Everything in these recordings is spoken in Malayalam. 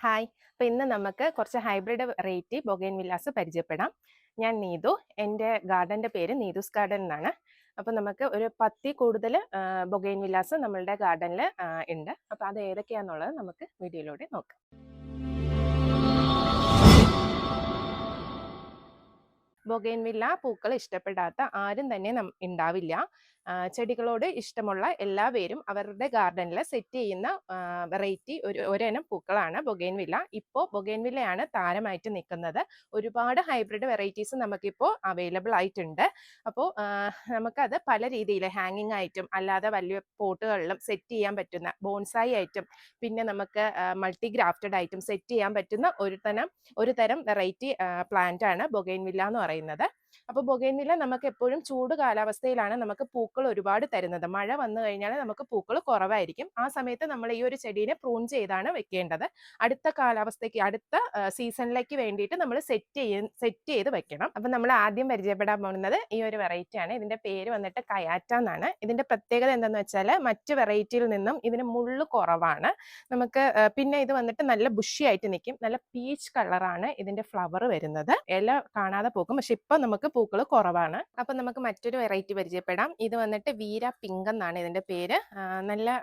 ഹായ്. അപ്പോൾ ഇന്ന് നമുക്ക് കുറച്ച് ഹൈബ്രിഡ് വെറൈറ്റി ബൊഗെയിൻവില്ലാസ് പരിചയപ്പെടാം. ഞാൻ നീതു. എൻ്റെ ഗാർഡൻ്റെ പേര് നീതൂസ് ഗാർഡൻ എന്നാണ്. അപ്പോൾ നമുക്ക് ഒരു 10 കൂടുതൽ ബൊഗെയിൻവില്ലാസ് നമ്മളുടെ ഗാർഡനിൽ ഉണ്ട്. അപ്പോൾ അത് ഏതൊക്കെയാണെന്നുള്ളത് നമുക്ക് വീഡിയോയിലൂടെ നോക്കാം. ബൊഗെയിൻവില്ല പൂക്കൾ ഇഷ്ടപ്പെടാത്ത ആരും തന്നെ ഉണ്ടാവില്ല. ചെടികളോട് ഇഷ്ടമുള്ള എല്ലാവരും അവരുടെ ഗാർഡനിൽ സെറ്റ് ചെയ്യുന്ന വെറൈറ്റി ഒരെനം പൂക്കളാണ് ബൊഗെയിൻവില്ല. ഇപ്പോൾ ബൊഗെയിൻവില്ലയാണ് താരമായിട്ട് നിൽക്കുന്നത്. ഒരുപാട് ഹൈബ്രിഡ് വെറൈറ്റീസ് നമുക്കിപ്പോൾ അവൈലബിൾ ആയിട്ടുണ്ട്. അപ്പോൾ നമുക്കത് പല രീതിയിൽ ഹാങ്ങിങ് ആയിട്ടും അല്ലാതെ വലിയ പോട്ടുകളിലും സെറ്റ് ചെയ്യാൻ പറ്റുന്ന ബോൺസായി ആയിട്ടും പിന്നെ നമുക്ക് മൾട്ടി ഗ്രാഫ്റ്റഡ് ആയിട്ടും സെറ്റ് ചെയ്യാൻ പറ്റുന്ന ഒരു തരം വെറൈറ്റി പ്ലാന്റ് ആണ് ബൊഗെയിൻവില്ല എന്ന് പറയുന്നത്. അപ്പോൾ ബൊഗെയിൻവില്ല നമുക്ക് എപ്പോഴും ചൂട് കാലാവസ്ഥയിലാണ് നമുക്ക് പൂക്കൾ ഒരുപാട് തരുന്നത്. മഴ വന്നു കഴിഞ്ഞാൽ നമുക്ക് പൂക്കൾ കുറവായിരിക്കും. ആ സമയത്ത് നമ്മൾ ഈ ഒരു ചെടീനെ പ്രൂൺ ചെയ്താണ് വെക്കേണ്ടത്. അടുത്ത കാലാവസ്ഥയ്ക്ക് അടുത്ത സീസണിലേക്ക് വേണ്ടിയിട്ട് നമ്മൾ സെറ്റ് ചെയ്ത് വെക്കണം. അപ്പം നമ്മൾ ആദ്യം പരിചയപ്പെടാൻ പോകുന്നത് ഈ ഒരു വെറൈറ്റിയാണ്. ഇതിന്റെ പേര് വന്നിട്ട് കയാറ്റ എന്നാണ്. ഇതിന്റെ പ്രത്യേകത എന്താണെന്ന് വെച്ചാൽ മറ്റ് വെറൈറ്റിയിൽ നിന്നും ഇതിന് മുള്ള് കുറവാണ്. നമുക്ക് പിന്നെ ഇത് വന്നിട്ട് നല്ല ബുഷി ആയിട്ട് നിൽക്കും. നല്ല പീച്ച് കളറാണ് ഇതിന്റെ ഫ്ലവർ വരുന്നത്. ഇല കാണാതെ പോകും, പക്ഷെ ഇപ്പൊ നമുക്ക് പൂക്കൾ കുറവാണ്. അപ്പൊ നമുക്ക് മറ്റൊരു വെറൈറ്റി പരിചയപ്പെടാം. ഇത് വന്നിട്ട് വീര പിങ്ക് എന്നാണ് ഇതിന്റെ പേര്. നല്ല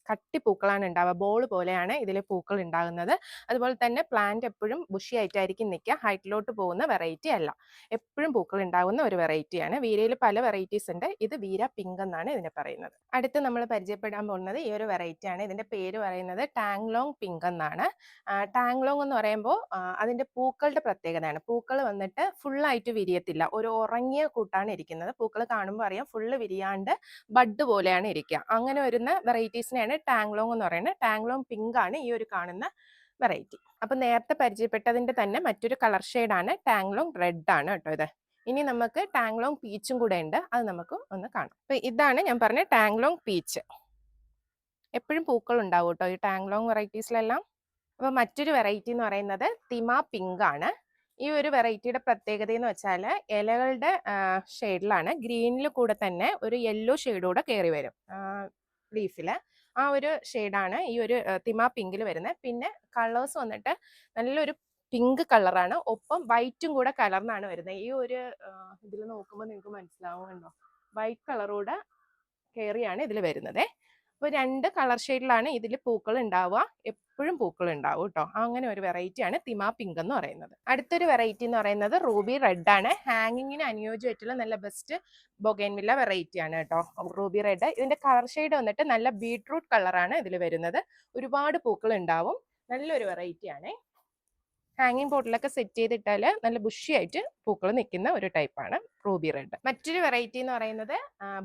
കട്ടി പൂക്കളാണ് ഉണ്ടാവുക. ബോൾ പോലെയാണ് ഇതിൽ പൂക്കൾ ഉണ്ടാകുന്നത്. അതുപോലെ തന്നെ പ്ലാന്റ് എപ്പോഴും ബുഷി ആയിട്ടായിരിക്കും നിൽക്കുക. ഹൈറ്റിലോട്ട് പോകുന്ന വെറൈറ്റി അല്ല, എപ്പോഴും പൂക്കൾ ഉണ്ടാകുന്ന ഒരു വെറൈറ്റിയാണ്. വീരയിൽ പല വെറൈറ്റീസ് ഉണ്ട്. ഇത് വീര പിങ്ക് എന്നാണ് ഇതിനെ പറയുന്നത്. അടുത്ത് നമ്മൾ പരിചയപ്പെടാൻ പോകുന്നത് ഈ ഒരു വെറൈറ്റിയാണ്. ഇതിന്റെ പേര് പറയുന്നത് ടാങ്ലോങ് പിങ്ക് എന്നാണ്. ടാങ്ലോങ് എന്ന് പറയുമ്പോൾ അതിന്റെ പൂക്കളുടെ പ്രത്യേകതയാണ്. പൂക്കൾ വന്നിട്ട് ഫുള്ളായിട്ട് വിരിയത്തില്ല, ഒരു ഉറങ്ങിയ കൂട്ടാണ് ഇരിക്കുന്നത്. പൂക്കൾ കാണുമ്പോൾ അറിയാം ഫുള്ള് വിരിയാണ്ട് ബഡ് പോലെയാണ് ഇരിക്കുക. അങ്ങനെ വരുന്ന വെറൈറ്റീസിനെയാണ് ടാങ്ലോങ് എന്ന് പറയുന്നത്. ടാങ്ലോങ് പിങ്ക് ആണ് ഈ ഒരു കാണുന്ന വെറൈറ്റി. അപ്പൊ നേരത്തെ പരിചയപ്പെട്ടതിന്റെ തന്നെ മറ്റൊരു കളർ ഷെയ്ഡാണ് ടാങ്ലോങ് റെഡ് ആണ് കേട്ടോ ഇത്. ഇനി നമുക്ക് ടാങ്ലോങ് പീച്ചും കൂടെ ഉണ്ട്, അത് നമുക്ക് ഒന്ന് കാണാം. അപ്പൊ ഇതാണ് ഞാൻ പറഞ്ഞ ടാങ്ലോങ് പീച്ച്. എപ്പോഴും പൂക്കൾ ഉണ്ടാവും കേട്ടോ ഈ ടാങ്ലോങ് വെറൈറ്റീസിലെല്ലാം. അപ്പൊ മറ്റൊരു വെറൈറ്റി എന്ന് പറയുന്നത് തിമ പിങ്ക് ആണ്. ഈ ഒരു വെറൈറ്റിയുടെ പ്രത്യേകത എന്ന് വെച്ചാൽ ഇലകളുടെ ഷെയ്ഡിലാണ് ഗ്രീനിൽ കൂടെ തന്നെ ഒരു യെല്ലോ ഷെയ്ഡ് കൂടെ കയറി വരും ലീഫിൽ. ആ ഒരു ഷെയ്ഡാണ് ഈ ഒരു തിമ പിങ്കിൽ വരുന്നത്. പിന്നെ കളേഴ്സ് വന്നിട്ട് നല്ലൊരു പിങ്ക് കളറാണ്, ഒപ്പം വൈറ്റും കൂടെ കലർന്നാണ് വരുന്നത്. ഈ ഒരു ഇതിൽ നോക്കുമ്പോൾ നിങ്ങൾക്ക് മനസ്സിലാവുന്നുണ്ടോ, വൈറ്റ് കളറൂടെ കയറിയാണ് ഇതിൽ വരുന്നത്. അപ്പോൾ 2 കളർ ഷെയ്ഡിലാണ് ഇതിൽ പൂക്കൾ ഉണ്ടാവുക. എപ്പോഴും പൂക്കൾ ഉണ്ടാവും കേട്ടോ. അങ്ങനെ ഒരു വെറൈറ്റിയാണ് തിമ പിങ്ക് എന്ന് പറയുന്നത്. അടുത്തൊരു വെറൈറ്റി എന്ന് പറയുന്നത് റൂബി റെഡ് ആണ്. ഹാങ്ങിങ്ങിന് അനുയോജ്യമായിട്ടുള്ള നല്ല ബെസ്റ്റ് ബൊഗെയിൻവില്ല വെറൈറ്റി ആണ് കേട്ടോ റൂബി റെഡ്. ഇതിന്റെ കളർ ഷെയ്ഡ് വന്നിട്ട് നല്ല ബീട്രൂട്ട് കളറാണ് ഇതിൽ വരുന്നത്. ഒരുപാട് പൂക്കൾ ഉണ്ടാവും. നല്ലൊരു വെറൈറ്റി ആണ്. ഹാങ്ങിങ് പോട്ടിലൊക്കെ സെറ്റ് ചെയ്തിട്ടാൽ നല്ല ബുഷി ആയിട്ട് പൂക്കൾ നിൽക്കുന്ന ഒരു ടൈപ്പാണ് റൂബി റെഡ്. മറ്റൊരു വെറൈറ്റി എന്ന് പറയുന്നത്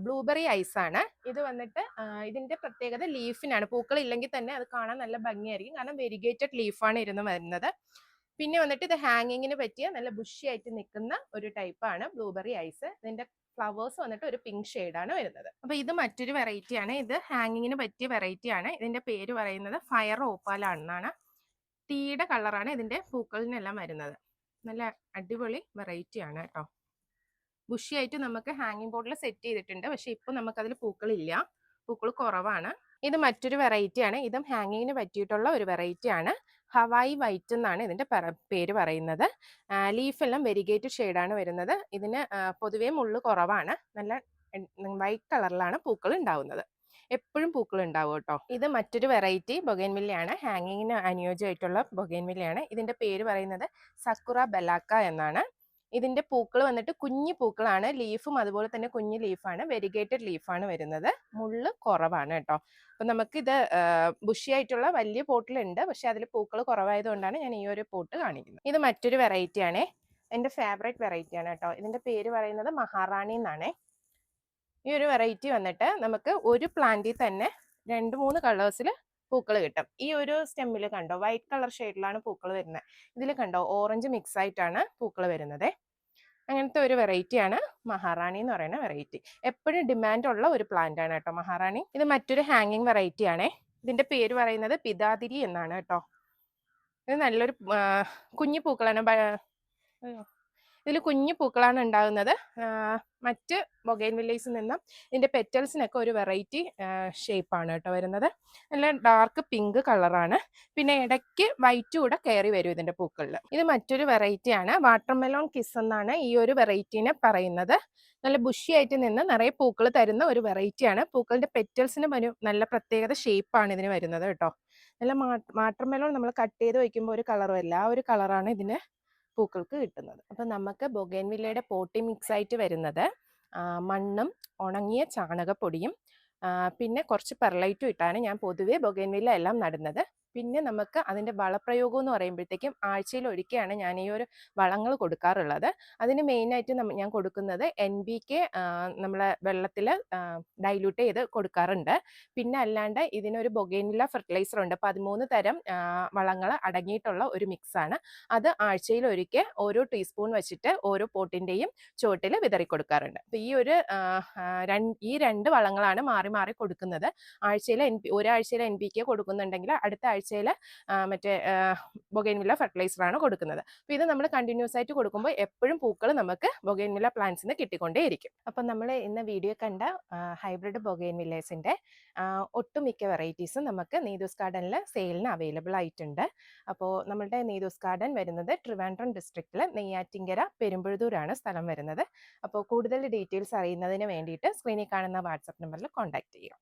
ബ്ലൂബെറി ഐസ് ആണ്. ഇത് വന്നിട്ട് ഇതിന്റെ പ്രത്യേകത ലീഫിനാണ്. പൂക്കൾ ഇല്ലെങ്കിൽ തന്നെ അത് കാണാൻ നല്ല ഭംഗിയായിരിക്കും, കാരണം വെരിഗേറ്റഡ് ലീഫാണ് ഇരുന്ന് വരുന്നത്. പിന്നെ വന്നിട്ട് ഇത് ഹാങ്ങിങ്ങിന് പറ്റിയ നല്ല ബുഷി ആയിട്ട് നിൽക്കുന്ന ഒരു ടൈപ്പാണ് ബ്ലൂബെറി ഐസ്. ഇതിന്റെ ഫ്ലവേഴ്സ് വന്നിട്ട് ഒരു പിങ്ക് ഷെയ്ഡാണ് വരുന്നത്. അപ്പൊ ഇത് മറ്റൊരു വെറൈറ്റി ആണ്. ഇത് ഹാങ്ങിങ്ങിന് പറ്റിയ വെറൈറ്റി ആണ്. ഇതിന്റെ പേര് പറയുന്നത് ഫയർ ഓപ്പാലാണെന്നാണ്. തീയുടെ കളറാണ് ഇതിന്റെ പൂക്കളിനെല്ലാം വരുന്നത്. നല്ല അടിപൊളി വെറൈറ്റി ആണ് കേട്ടോ. ബുഷി ആയിട്ട് നമുക്ക് ഹാങ്ങിങ് ബോർഡിൽ സെറ്റ് ചെയ്തിട്ടുണ്ട്, പക്ഷെ ഇപ്പൊ നമുക്കതിൽ പൂക്കളില്ല, പൂക്കൾ കുറവാണ്. ഇത് മറ്റൊരു വെറൈറ്റി ആണ്. ഇതും ഹാങ്ങിങ്ങിന് പറ്റിയിട്ടുള്ള ഒരു വെറൈറ്റി ആണ്. ഹവായി വൈറ്റ് എന്നാണ് ഇതിന്റെ പേര് പറയുന്നത്. ലീഫെല്ലാം വെരിഗേറ്റഡ് ഷെയ്ഡാണ് വരുന്നത്. ഇതിന് പൊതുവേ മുള്ള് കുറവാണ്. നല്ല വൈറ്റ് കളറിലാണ് പൂക്കൾ ഉണ്ടാവുന്നത്. എപ്പോഴും പൂക്കൾ ഉണ്ടാവും കേട്ടോ. ഇത് മറ്റൊരു വെറൈറ്റി ബൊഗെയിൻവില്ലയാണ്. ഹാങ്ങിങ്ങിന് അനുയോജ്യമായിട്ടുള്ള ബൊഗെയിൻവില്ലയാണ്. ഇതിന്റെ പേര് പറയുന്നത് സക്കുറ ബെലാക്ക എന്നാണ്. ഇതിന്റെ പൂക്കൾ വന്നിട്ട് കുഞ്ഞു പൂക്കളാണ്. ലീഫും അതുപോലെ തന്നെ കുഞ്ഞു ലീഫാണ്. വെരിഗേറ്റഡ് ലീഫാണ് വരുന്നത്. മുള്ള് കുറവാണ് കേട്ടോ. അപ്പൊ നമുക്ക് ഇത് ബുഷി ആയിട്ടുള്ള വലിയ പോട്ടിലുണ്ട്, പക്ഷെ അതിൽ പൂക്കൾ കുറവായതുകൊണ്ടാണ് ഞാൻ ഈ ഒരു പോട്ട് കാണിക്കുന്നത്. ഇത് മറ്റൊരു വെറൈറ്റി ആണ്. എൻ്റെ ഫേവറേറ്റ് വെറൈറ്റി ആണ് കേട്ടോ. ഇതിന്റെ പേര് പറയുന്നത് മഹാറാണി എന്നാണ്. ഈ ഒരു വെറൈറ്റി വന്നിട്ട് നമുക്ക് ഒരു പ്ലാന്റിൽ തന്നെ 2-3 കളേഴ്സിൽ പൂക്കൾ കിട്ടും. ഈ ഒരു സ്റ്റെമ്മിൽ കണ്ടോ വൈറ്റ് കളർ ഷെയ്ഡിലാണ് പൂക്കൾ വരുന്നത്. ഇതിൽ കണ്ടോ ഓറഞ്ച് മിക്സ് ആയിട്ടാണ് പൂക്കൾ വരുന്നത്. അങ്ങനത്തെ ഒരു വെറൈറ്റിയാണ് മഹാറാണി എന്ന് പറയുന്ന വെറൈറ്റി. എപ്പോഴും ഡിമാൻഡ് ഉള്ള ഒരു പ്ലാന്റ് ആണ് കേട്ടോ മഹാറാണി. ഇത് മറ്റൊരു ഹാങ്ങിങ് വെറൈറ്റി ആണ്. ഇതിന്റെ പേര് പറയുന്നത് പിതാതിരി എന്നാണ് കേട്ടോ. ഇത് നല്ലൊരു കുഞ്ഞു പൂക്കളാണ്. ഇതിൽ കുഞ്ഞു പൂക്കളാണ് ഉണ്ടാകുന്നത്. മറ്റ് ബൊഗെയിൻവില്ലയിൽ നിന്നും ഇതിൻ്റെ പെറ്റൽസിനൊക്കെ ഒരു വെറൈറ്റി ഷേപ്പാണ് കേട്ടോ വരുന്നത്. നല്ല ഡാർക്ക് പിങ്ക് കളറാണ്. പിന്നെ ഇടയ്ക്ക് വൈറ്റ് കൂടെ കയറി വരും ഇതിൻ്റെ പൂക്കളിൽ. ഇത് മറ്റൊരു വെറൈറ്റിയാണ്. വാട്ടർമെലോൺ കിസ് എന്നാണ് ഈ ഒരു വെറൈറ്റീനെ പറയുന്നത്. നല്ല ബുഷി ആയിട്ട് നിന്ന് നിറയെ പൂക്കൾ തരുന്ന ഒരു വെറൈറ്റിയാണ്. പൂക്കളുടെ പെറ്റൽസിന് ഒരു നല്ല പ്രത്യേകത ഷേപ്പാണ് ഇതിന് വരുന്നത് കേട്ടോ. നല്ല വാട്ടർമെലോൺ നമ്മൾ കട്ട് ചെയ്ത് വയ്ക്കുമ്പോൾ ഒരു കളറും അല്ല, ആ ഒരു കളറാണ് ഇതിന് പൂക്കൾക്ക് കിട്ടുന്നത്. അപ്പം നമുക്ക് ബൊഗെയിൻവില്ലയുടെ പോട്ടി മിക്സ് ആയിട്ട് വരുന്നത് മണ്ണും ഉണങ്ങിയ ചാണകപ്പൊടിയും പിന്നെ കുറച്ച് പെർലൈറ്റും ഇട്ടാണ് ഞാൻ പൊതുവേ ബൊഗെയിൻവില്ല എല്ലാം നടുന്നത്. പിന്നെ നമുക്ക് അതിൻ്റെ വളപ്രയോഗം എന്ന് പറയുമ്പോഴത്തേക്കും ആഴ്ചയിൽ ഒരിക്കലാണ് ഞാൻ ഈ ഒരു വളങ്ങൾ കൊടുക്കാറുള്ളത്. അതിന് മെയിനായിട്ട് ഞാൻ കൊടുക്കുന്നത് NPK നമ്മളെ വെള്ളത്തിൽ ഡൈല്യൂട്ട് ചെയ്ത് കൊടുക്കാറുണ്ട്. പിന്നെ അല്ലാണ്ട് ഇതിനൊരു ബൊഗെയിൻവില്ല ഫെർട്ടിലൈസർ ഉണ്ട്. 13 തരം വളങ്ങൾ അടങ്ങിയിട്ടുള്ള ഒരു മിക്സാണ്. അത് ആഴ്ചയിൽ ഒരിക്കൽ ഓരോ ടീസ്പൂൺ വെച്ചിട്ട് ഓരോ പോട്ടിൻ്റെയും ചുവട്ടിൽ വിതറി കൊടുക്കാറുണ്ട്. അപ്പോൾ ഈ രണ്ട് വളങ്ങളാണ് മാറി മാറി കൊടുക്കുന്നത്. ഒരാഴ്ചയിൽ NPK കൊടുക്കുന്നുണ്ടെങ്കിൽ അടുത്ത ആഴ്ചയിൽ മറ്റേ ബൊഗെയിൻവില്ല ഫെർട്ടിലൈസറാണ് കൊടുക്കുന്നത്. അപ്പോൾ ഇത് നമ്മൾ കണ്ടിന്യൂസ് ആയിട്ട് കൊടുക്കുമ്പോൾ എപ്പോഴും പൂക്കൾ നമുക്ക് ബൊഗെയിൻവില്ല പ്ലാന്റ്സിന് കിട്ടിക്കൊണ്ടേയിരിക്കും. അപ്പം നമ്മൾ ഇന്ന് വീഡിയോ കണ്ട ഹൈബ്രിഡ് ബൊഗെയിൻവില്ലേസിൻ്റെ ഒട്ടുമിക്ക വെറൈറ്റീസും നമുക്ക് നീതൂസ് ഗാർഡനിൽ സെയിലിന് അവൈലബിൾ ആയിട്ടുണ്ട്. അപ്പോൾ നമ്മളുടെ നീതൂസ് ഗാർഡൻ വരുന്നത് ട്രിവാൻഡ്രം ഡിസ്ട്രിക്റ്റിൽ നെയ്യാറ്റിങ്കര പെരുമ്പഴുതൂരാണ് സ്ഥലം വരുന്നത്. അപ്പോൾ കൂടുതൽ ഡീറ്റെയിൽസ് അറിയുന്നതിന് വേണ്ടിയിട്ട് സ്ക്രീനിൽ കാണുന്ന വാട്സപ്പ് നമ്പറിൽ കോൺടാക്ട് ചെയ്യുക.